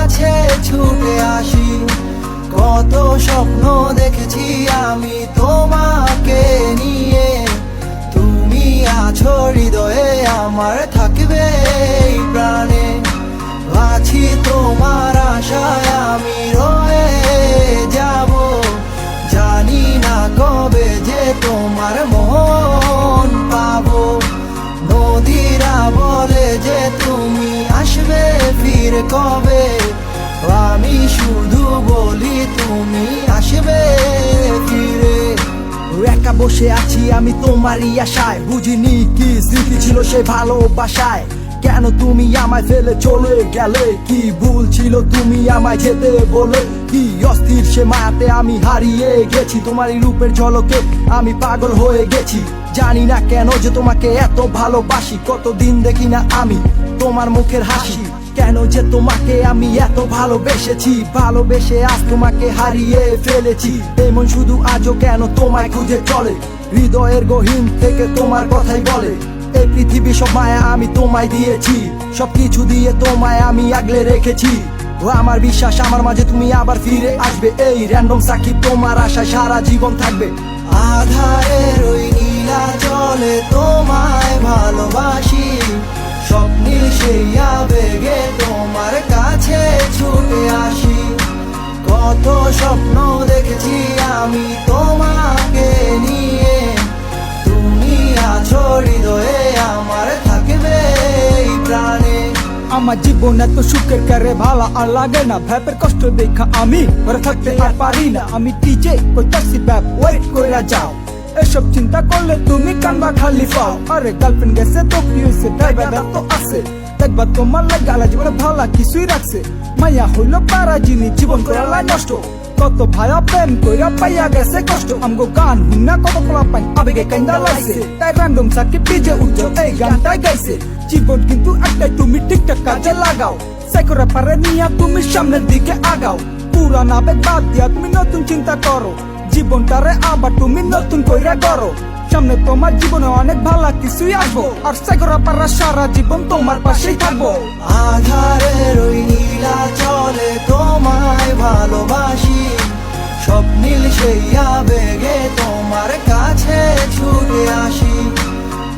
কাছে ছুটে আসি। কত স্বপ্ন দেখেছি আমি তোমাকে নিয়ে, তুমি আছো হৃদয়ে আমার, থাকবে এই প্রাণে। আছি তোমার আশায় আমি রয়ে যাব, জানি না কবে যে তোমার মন পাবো। নদীরা বলে যে তুমি আসবে ফিরে কবে, আমি শুধু বলি তুমি আসবে ফিরে। একা বসে আছি আমি তোমারই আশায়, বুঝিনি কি স্মৃতি ছিল সে ভালোবাসায়। কেন তুমি আমায় ফেলে চলে গেলে, কি ভুল ছিল তুমি আমায় যেতে বলে। কি অস্থির সে মায়াতে আমি হারিয়ে গেছি, তোমারই রূপের ঝলকে আমি পাগল হয়ে গেছি। জানি না কেন যে তোমাকে এত ভালোবাসি, কতদিন দেখি না আমি তোমার মুখের হাসি। কেন যে তোমাকে আমি এত ভালোবেসেছি, ভালোবেসে আজ তোমাকে হারিয়ে ফেলেছি। এমন শুধু আজও কেন তোমায় খুঁজে চলে, হৃদয়ের গহীন থেকে তোমার কথাই বলে। এই পৃথিবী সব মায়া আমি তোমায় দিয়েছি, সবকিছু দিয়ে তোমায় আমি আগলে রেখেছি। ও আমার বিশ্বাস আমার মাঝে তুমি আবার ফিরে আসবে, এই র্যান্ডম সাকিব তোমার আশায় সারা জীবন থাকবে। আধারের ওই নীলা জলে তোমায় ভালোবাসি, স্বপ্নীল সেই আবেগে তোমার কাছে ছুটে আসি। কত স্বপ্ন দেখেছি আমি তোমাকে নিয়ে, তুমি আছো হৃদয়ে আমার, থাকবে এই প্রাণে। আমার জীবন এত সুখের করে ভালো আর লাগে না, ভ্যাপের কষ্ট দেখা আমি ঘরে থাকতে আর পারি না। আমি টিজে কইতাছি ব্যাপ ওয়েট কইরা যাও, এসব চিন্তা করলে তুমি কানবা খালি পাও। আরে গার্লফ্রেন্ড গেছে তো কি হইছে, ড্রাইভার তো আছে, দেখবা তোমার লাগা জীবনে ভালো কিছুই রাখছে। মাইয়া হইল পারা জিনিস জীবন করালা নষ্ট, কত ভাইয়া প্রেম কইরা পাইয়া গেছে কষ্ট। আমগো গান হুন্না কত পোলা পাই আবেগে কাইন্দা লাইছে, তাই র্যান্ডম সাকিব ডিজে উজ্জ্বল এই গানটাই গাইছে। জীবন কিন্তু একটাই, তুমি ঠিকঠাক কাজে লাগাও, সাইকোরা পারে নিয়া তুমি সামনের দিকে আগাও। পুরান আবেগ বাদ দিয়া তুমি নতুন চিন্তা করো, জীবনটারে আবার তুমি নতুন কইরা করো। সামনে তোমার জীবনে অনেক ভালো কিছুই আসবো, আর সাইকোরা পারা সারা জীবন তোমার পাশেই থাকবো। আধারের ওই নীলা জলে তোমায় ভালোবাসি, স্বপ্নীল সেই আবেগে তোমার কাছে ছুটে আসি।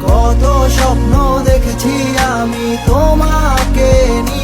কত স্বপ্ন দেখেছি আমি তোমাকে নিয়ে।